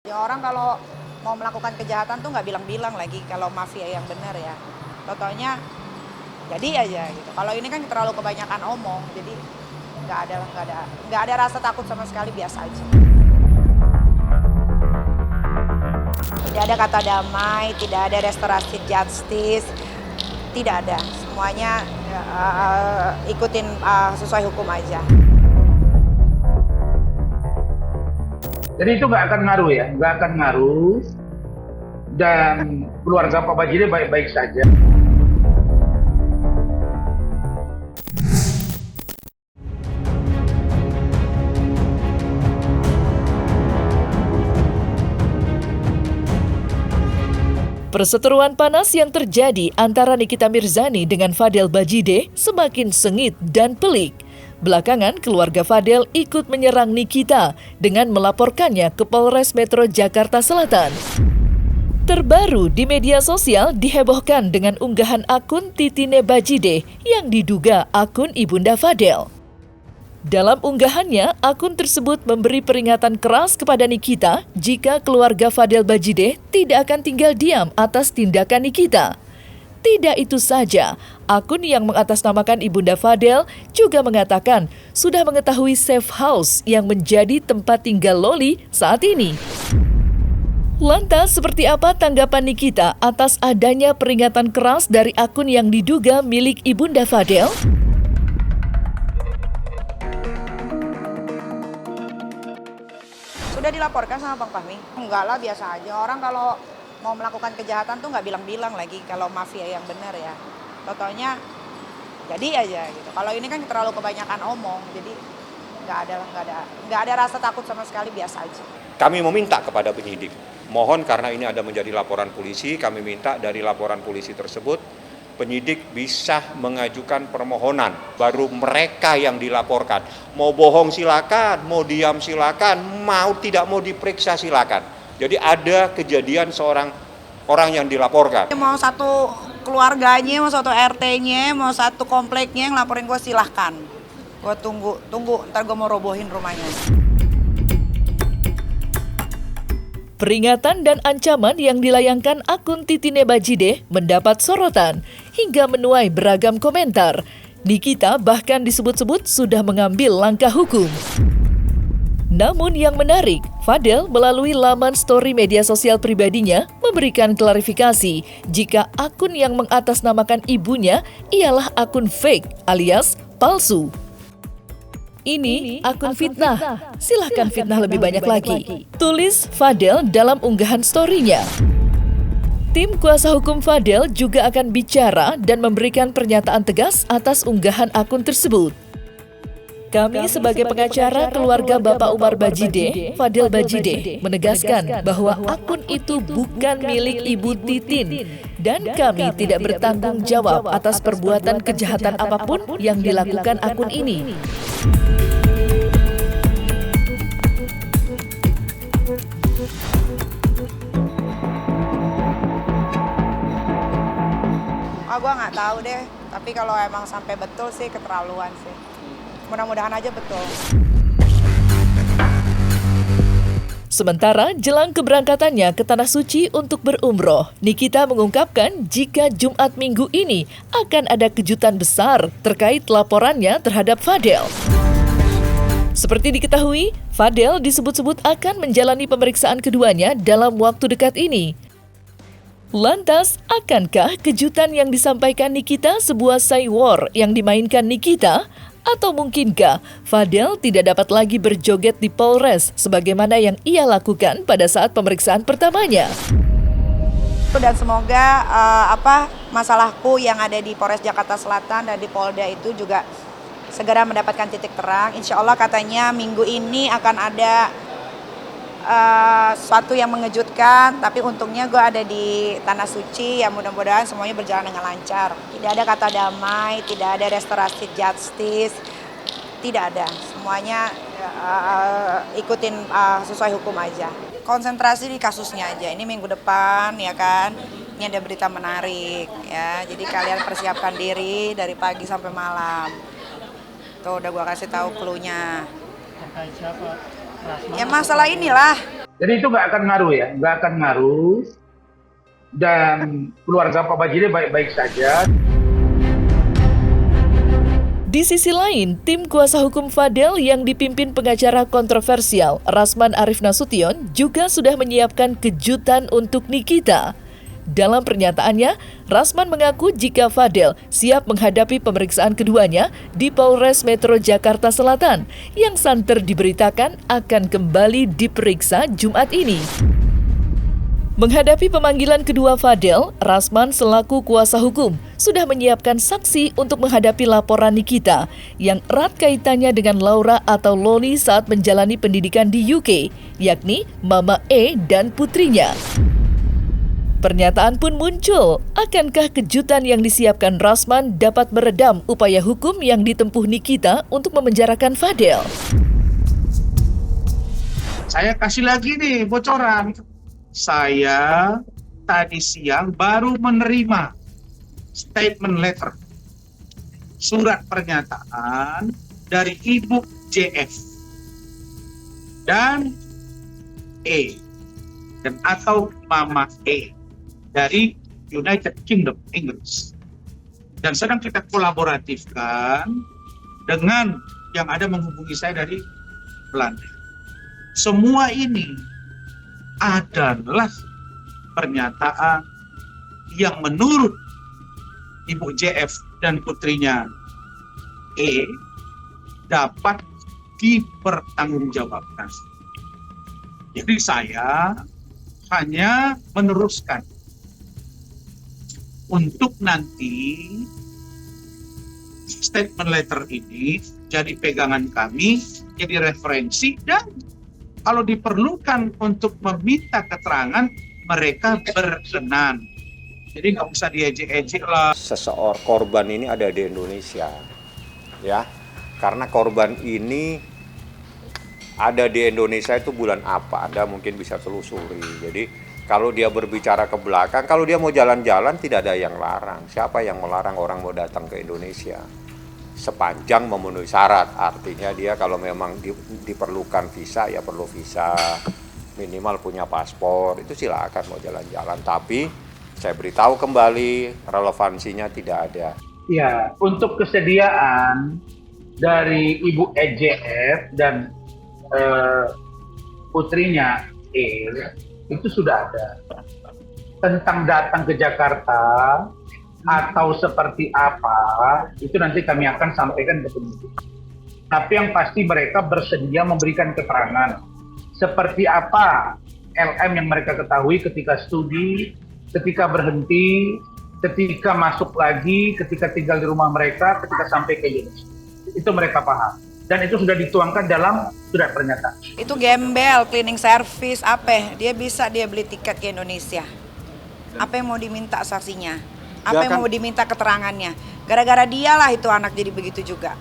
Ya orang kalau mau melakukan kejahatan tuh nggak bilang-bilang lagi kalau mafia yang benar ya. Totalnya jadi aja gitu. Kalau ini kan terlalu kebanyakan omong, jadi nggak ada rasa takut sama sekali, biasa aja. Tidak ada kata damai, tidak ada restorasi justice, tidak ada. Semuanya ikutin sesuai hukum aja. Jadi itu nggak akan ngaruh ya, nggak akan ngaruh, dan keluarga Pak Bajide baik-baik saja. Perseteruan panas yang terjadi antara Nikita Mirzani dengan Fadel Bajide semakin sengit dan pelik. Belakangan, keluarga Fadel ikut menyerang Nikita dengan melaporkannya ke Polres Metro Jakarta Selatan. Terbaru di media sosial dihebohkan dengan unggahan akun Titine Bajide yang diduga akun Ibunda Fadel. Dalam unggahannya, akun tersebut memberi peringatan keras kepada Nikita jika keluarga Fadel Bajide tidak akan tinggal diam atas tindakan Nikita. Tidak itu saja, akun yang mengatasnamakan Ibunda Fadel juga mengatakan sudah mengetahui safe house yang menjadi tempat tinggal Loli saat ini. Lantas, seperti apa tanggapan Nikita atas adanya peringatan keras dari akun yang diduga milik Ibunda Fadel? Sudah dilaporkan sama Bang Fahmi? Enggak lah, biasa aja. Orang kalau mau melakukan kejahatan tuh nggak bilang-bilang lagi kalau mafia yang benar ya. Totalnya jadi aja gitu. Kalau ini kan terlalu kebanyakan omong, jadi nggak ada rasa takut sama sekali, biasa aja. Kami meminta kepada penyidik, mohon karena ini ada menjadi laporan polisi, kami minta dari laporan polisi tersebut penyidik bisa mengajukan permohonan, baru mereka yang dilaporkan. Mau bohong silakan, mau diam silakan, mau tidak mau diperiksa silakan. Jadi ada kejadian seorang orang yang dilaporkan. Mau satu keluarganya, mau satu RT-nya, mau satu kompleknya yang laporin gue, silahkan. Gue tunggu, ntar gue mau robohin rumahnya. Peringatan dan ancaman yang dilayangkan akun Titine Bajide mendapat sorotan hingga menuai beragam komentar. Nikita bahkan disebut-sebut sudah mengambil langkah hukum. Namun yang menarik, Fadel melalui laman story media sosial pribadinya memberikan klarifikasi jika akun yang mengatasnamakan ibunya ialah akun fake alias palsu. Ini akun fitnah, silahkan fitnah lebih banyak lagi, tulis Fadel dalam unggahan story-nya. Tim kuasa hukum Fadel juga akan bicara dan memberikan pernyataan tegas atas unggahan akun tersebut. Kami sebagai pengacara keluarga Bapak Umar Bajide, Fadel Bajide, menegaskan bahwa akun itu bukan milik Ibu Titin dan kami tidak bertanggung jawab atas perbuatan kejahatan apapun yang dilakukan akun ini. Gue nggak tahu deh, tapi kalau emang sampai betul sih keterlaluan sih. Mudah-mudahan aja betul. Sementara jelang keberangkatannya ke Tanah Suci untuk berumroh, Nikita mengungkapkan jika Jumat Minggu ini akan ada kejutan besar terkait laporannya terhadap Fadel. Seperti diketahui, Fadel disebut-sebut akan menjalani pemeriksaan keduanya dalam waktu dekat ini. Lantas, akankah kejutan yang disampaikan Nikita sebuah saywar yang dimainkan Nikita? Atau mungkinkah Fadel tidak dapat lagi berjoget di Polres sebagaimana yang ia lakukan pada saat pemeriksaan pertamanya? Dan semoga masalahku yang ada di Polres Jakarta Selatan dan di Polda itu juga segera mendapatkan titik terang. Insya Allah katanya minggu ini akan ada sesuatu yang mengejutkan, tapi untungnya gue ada di Tanah Suci, ya mudah-mudahan semuanya berjalan dengan lancar. Tidak ada kata damai, tidak ada restorasi justice, tidak ada. Semuanya ikutin sesuai hukum aja. Konsentrasi di kasusnya aja. Ini minggu depan ya kan. Ini ada berita menarik ya. Jadi kalian persiapkan diri dari pagi sampai malam. Tuh udah gue kasih tahu clue-nya. Ya masalah inilah. Jadi itu nggak akan ngaruh ya, nggak akan ngaruh. Dan keluarga Pak Bajide baik-baik saja. Di sisi lain, tim kuasa hukum Fadel yang dipimpin pengacara kontroversial Rasman Arif Nasution juga sudah menyiapkan kejutan untuk Nikita. Dalam pernyataannya, Rasman mengaku jika Fadel siap menghadapi pemeriksaan keduanya di Polres Metro Jakarta Selatan yang santer diberitakan akan kembali diperiksa Jumat ini. Menghadapi pemanggilan kedua Fadel, Rasman selaku kuasa hukum sudah menyiapkan saksi untuk menghadapi laporan Nikita yang erat kaitannya dengan Laura atau Loli saat menjalani pendidikan di UK, yakni Mama E dan putrinya. Pernyataan pun muncul, akankah kejutan yang disiapkan Rasman dapat meredam upaya hukum yang ditempuh Nikita untuk memenjarakan Fadel? Saya kasih lagi nih bocoran. Saya tadi siang baru menerima statement letter, surat pernyataan dari Ibu JF dan E dan atau Mama E dari United Kingdom Inggris, dan sedang kita kolaboratifkan dengan yang ada menghubungi saya dari Belanda. Semua ini adalah pernyataan yang menurut Ibu JF dan putrinya E dapat dipertanggungjawabkan. Jadi saya hanya meneruskan untuk nanti statement letter ini jadi pegangan kami, jadi referensi, dan kalau diperlukan untuk meminta keterangan, mereka berkenan. Jadi nggak usah diejek-ejek lah. Seseorang korban ini ada di Indonesia, ya, karena korban ini ada di Indonesia itu bulan apa, Anda mungkin bisa telusuri. Jadi kalau dia berbicara ke belakang, kalau dia mau jalan-jalan tidak ada yang larang. Siapa yang melarang orang mau datang ke Indonesia? Sepanjang memenuhi syarat, artinya dia kalau memang diperlukan visa, ya perlu visa, minimal punya paspor, itu silakan mau jalan-jalan. Tapi saya beritahu kembali, relevansinya tidak ada. Ya, untuk kesediaan dari Ibu EJF dan putrinya E itu sudah ada. Tentang datang ke Jakarta atau seperti apa, itu nanti kami akan sampaikan ke penyidik. Tapi yang pasti mereka bersedia memberikan keterangan seperti apa LM yang mereka ketahui ketika studi, ketika berhenti, ketika masuk lagi, ketika tinggal di rumah mereka, ketika sampai ke Indonesia. Itu mereka paham. Dan itu sudah dituangkan dalam surat pernyataan. Itu gembel, cleaning service, apa? Dia bisa dia beli tiket ke Indonesia. Apa yang mau diminta saksinya? Apa yang mau diminta keterangannya? Gara-gara dialah itu anak jadi begitu juga.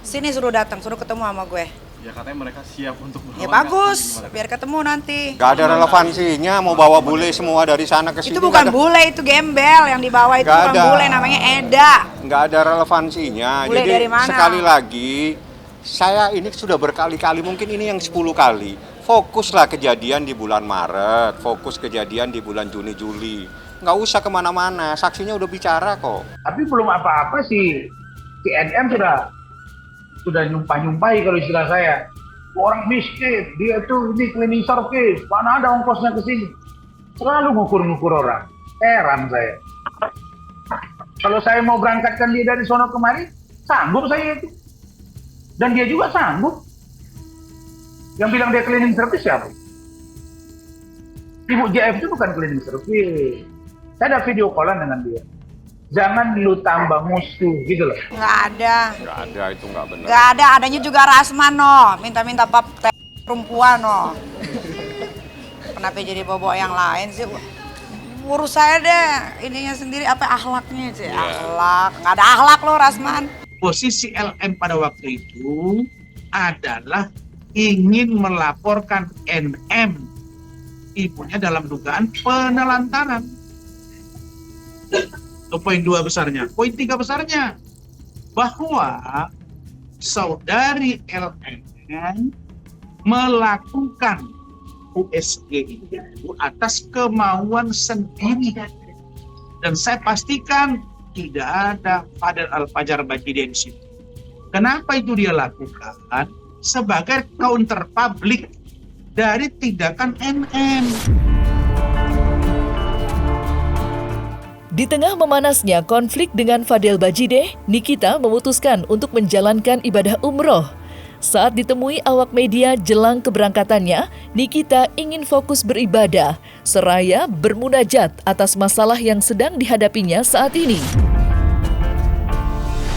Sini suruh datang, suruh ketemu sama gue. Ya katanya mereka siap untuk Ya bagus, biar ketemu nanti. Gak ada relevansinya, mau bawa bule semua dari sana ke sini. Itu bukan bule, itu gembel yang dibawa itu bukan bule, namanya Eda. Nggak ada relevansinya. Bule jadi dari mana? Sekali lagi, saya ini sudah berkali-kali, mungkin ini yang 10 kali. Fokuslah kejadian di bulan Maret, fokus kejadian di bulan Juni-Juli. Nggak usah kemana-mana, saksinya udah bicara kok. Tapi belum apa-apa sih, si NM sudah nyumpah-nyumpahi kalau istilah saya. Orang miskin, dia tuh ini cleaning service, mana ada ongkosnya ke sini. Selalu ngukur-ngukur orang, heran saya. Kalau saya mau berangkatkan dia dari sono kemari, sanggup saya itu. Dan dia juga sanggup. Yang bilang dia cleaning service siapa? Ibu JF itu bukan cleaning service. Saya ada video callan dengan dia. Jangan lu tambah musuh gitu loh. Nggak ada. Nggak ada, itu nggak benar. Nggak ada, adanya juga Rasman no. Minta-minta pap perempuan no. Kenapa jadi bobok yang lain sih? Urus saya deh, ininya sendiri apa akhlaknya sih? Akhlak, nggak ada akhlak loh Rasman. Posisi LM pada waktu itu adalah ingin melaporkan NM, ibunya, dalam dugaan penelantaran. Itu poin 2 besarnya. Poin 3 besarnya, bahwa saudari LM melakukan USG itu atas kemauan sendiri. Dan saya pastikan tidak ada Fadel Al-Fajar Bajide di situ. Kenapa itu dia lakukan? Sebagai counter publik dari tindakan MM. Di tengah memanasnya konflik dengan Fadel Bajide, Nikita memutuskan untuk menjalankan ibadah umroh. Saat ditemui awak media jelang keberangkatannya, Nikita ingin fokus beribadah, seraya bermunajat atas masalah yang sedang dihadapinya saat ini.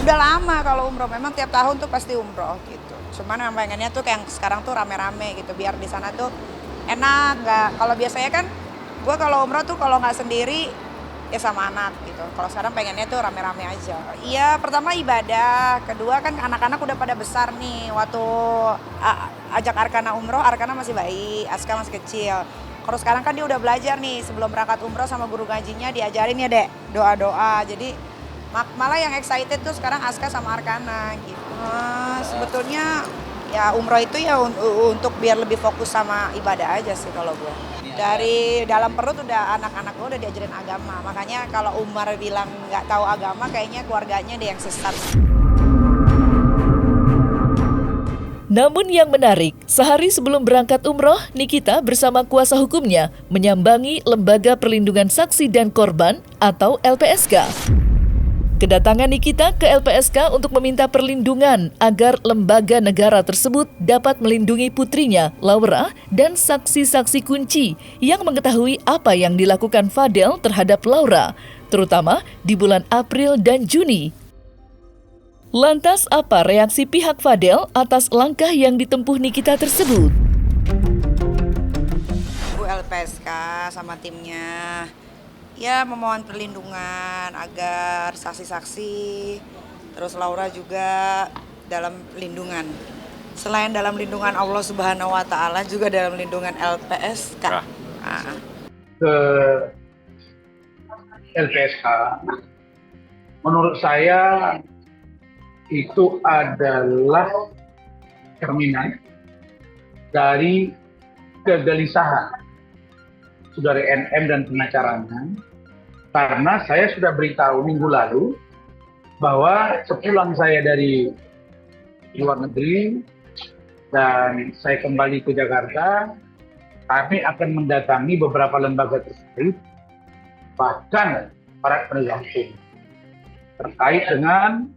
Udah lama kalau umroh, memang tiap tahun tuh pasti umroh gitu. Cuman yang pengennya tuh kayak yang sekarang tuh rame-rame gitu, biar di sana tuh enak. Nggak, kalau biasanya kan gue kalau umroh tuh kalau nggak sendiri ya sama anak gitu. Kalau sekarang pengennya tuh rame-rame aja. Iya, pertama ibadah, kedua kan anak-anak udah pada besar nih. Waktu ajak Arkana umroh, Arkana masih bayi, Aska masih kecil. Kalau sekarang kan dia udah belajar nih, sebelum berangkat umroh sama guru ngajinya diajarin ya Dek, doa-doa. Jadi malah yang excited tuh sekarang Aska sama Arkana gitu. Sebetulnya ya umroh itu ya untuk biar lebih fokus sama ibadah aja sih kalau gue. Dari dalam perut udah anak-anak gue udah diajarin agama. Makanya kalau Umar bilang nggak tahu agama, kayaknya keluarganya dia yang sesat. Namun yang menarik, sehari sebelum berangkat umroh, Nikita bersama kuasa hukumnya menyambangi Lembaga Perlindungan Saksi dan Korban atau LPSK. Kedatangan Nikita ke LPSK untuk meminta perlindungan agar lembaga negara tersebut dapat melindungi putrinya, Laura, dan saksi-saksi kunci yang mengetahui apa yang dilakukan Fadel terhadap Laura, terutama di bulan April dan Juni. Lantas apa reaksi pihak Fadel atas langkah yang ditempuh Nikita tersebut? Bu LPSK sama timnya ya memohon perlindungan agar saksi-saksi, terus Laura juga dalam lindungan. Selain dalam lindungan Allah Subhanahu wa Ta'ala, juga dalam lindungan LPSK. Ke LPSK, menurut saya itu adalah cerminan dari kegelisahan saudara NM dan pengacaranya, karena saya sudah beritahu minggu lalu bahwa sepulang saya dari luar negeri dan saya kembali ke Jakarta, kami akan mendatangi beberapa lembaga terkait, bahkan para penegak hukum, terkait dengan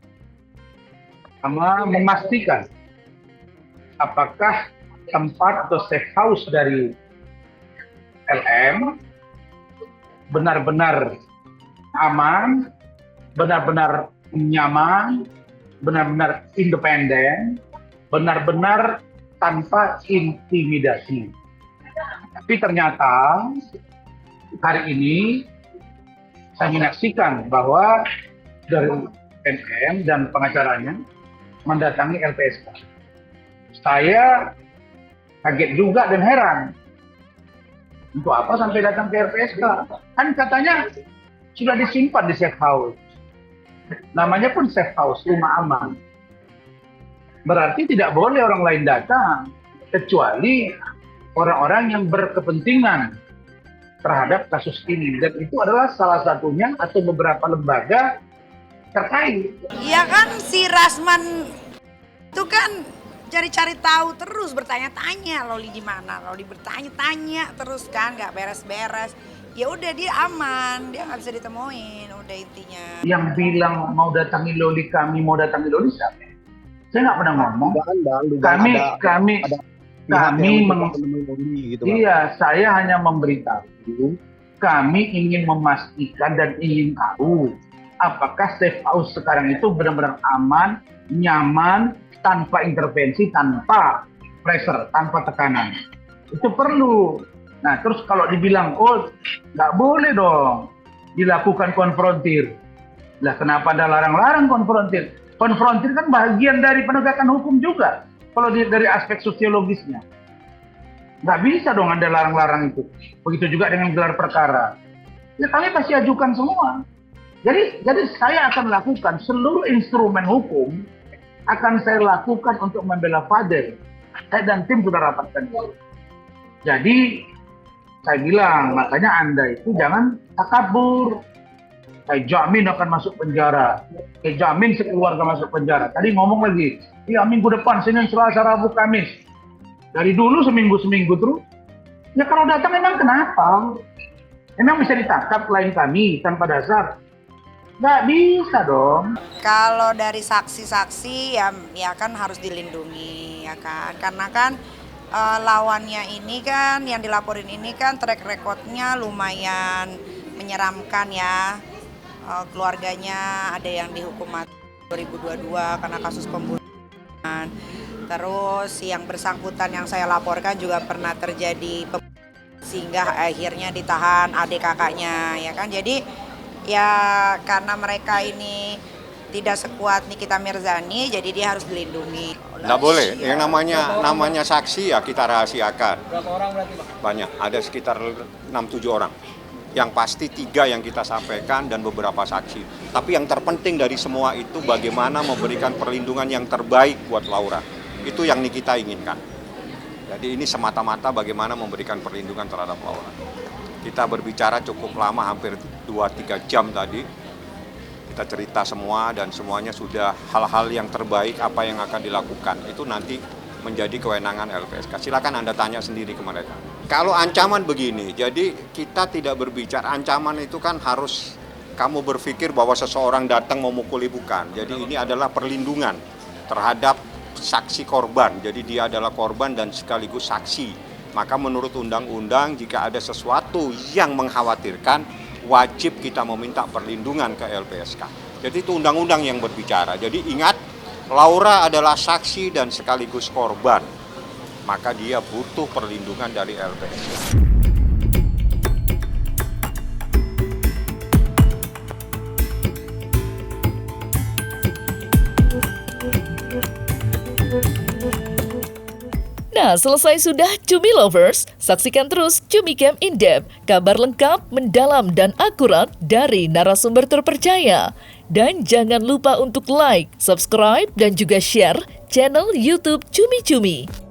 memastikan apakah tempat atau safe house dari LM benar-benar aman, benar-benar nyaman, benar-benar independen, benar-benar tanpa intimidasi. Tapi ternyata hari ini saya menyaksikan bahwa dari NM dan pengacaranya mendatangi LPSK. Saya kaget juga dan heran. Untuk apa sampai datang ke LPSK? Kan katanya sudah disimpan di safe house. Namanya pun safe house, rumah aman. Berarti tidak boleh orang lain datang, kecuali orang-orang yang berkepentingan terhadap kasus ini. Dan itu adalah salah satunya atau beberapa lembaga terkait. Iya kan si Rasman itu kan cari-cari tahu terus, bertanya-tanya, Loli di mana, Loli bertanya-tanya terus kan, nggak beres-beres. Ya udah dia aman, dia nggak bisa ditemuin, udah intinya. Yang bilang mau datangi Loli, kami mau datangi Loli siapa? Saya nggak pernah ngomong. Iya, saya hanya memberitahu. Kami ingin memastikan dan ingin tahu apakah safe house sekarang itu benar-benar aman, nyaman, tanpa intervensi, tanpa pressure, tanpa tekanan. Itu perlu. Nah, terus kalau dibilang, oh nggak boleh dong dilakukan konfrontir. Lah kenapa ada larang-larang konfrontir? Konfrontir kan bagian dari penegakan hukum juga. Kalau dari aspek sosiologisnya. Nggak bisa dong ada larang-larang itu. Begitu juga dengan gelar perkara. Ya kami pasti ajukan semua. Jadi saya akan lakukan seluruh instrumen hukum akan saya lakukan untuk membela Fadel. Saya dan tim sudah rapatkan itu. Jadi saya bilang, makanya Anda itu jangan takabur. Saya jamin akan masuk penjara. Saya jamin sekeluarga masuk penjara. Tadi ngomong lagi, ya minggu depan, Senin, Selasa, Rabu, Kamis. Dari dulu seminggu-seminggu terus. Ya kalau datang emang kenapa? Emang bisa ditangkap klien kami tanpa dasar? Nggak bisa dong. Kalau dari saksi-saksi ya kan harus dilindungi ya kan. Karena kan lawannya ini kan yang dilaporin ini kan track recordnya lumayan menyeramkan ya. Keluarganya ada yang dihukum mati 2022 karena kasus pembunuhan. Terus yang bersangkutan yang saya laporkan juga pernah terjadi sehingga akhirnya ditahan adik kakaknya ya kan. Jadi ya karena mereka ini tidak sekuat Nikita Mirzani, jadi dia harus dilindungi. Nggak boleh, yang namanya saksi ya kita rahasiakan. Berapa orang berarti Pak? Banyak, ada sekitar 6-7 orang. Yang pasti 3 yang kita sampaikan dan beberapa saksi. Tapi yang terpenting dari semua itu bagaimana memberikan perlindungan yang terbaik buat Laura. Itu yang Nikita inginkan. Jadi ini semata-mata bagaimana memberikan perlindungan terhadap Laura. Kita berbicara cukup lama, hampir 2-3 jam tadi. Kita cerita semua dan semuanya sudah hal-hal yang terbaik apa yang akan dilakukan. Itu nanti menjadi kewenangan LPSK. Silakan Anda tanya sendiri ke mereka. Kalau ancaman begini, jadi kita tidak berbicara ancaman itu kan harus kamu berpikir bahwa seseorang datang memukuli, bukan. Jadi ini adalah perlindungan terhadap saksi korban. Jadi dia adalah korban dan sekaligus saksi. Maka menurut undang-undang jika ada sesuatu yang mengkhawatirkan, wajib kita meminta perlindungan ke LPSK. Jadi itu undang-undang yang berbicara. Jadi ingat, Laura adalah saksi dan sekaligus korban. Maka dia butuh perlindungan dari LPSK. Nah, selesai sudah Cumi Lovers, saksikan terus Cumi Camp In Depth, kabar lengkap, mendalam, dan akurat dari narasumber terpercaya. Dan jangan lupa untuk like, subscribe, dan juga share channel YouTube Cumi Cumi.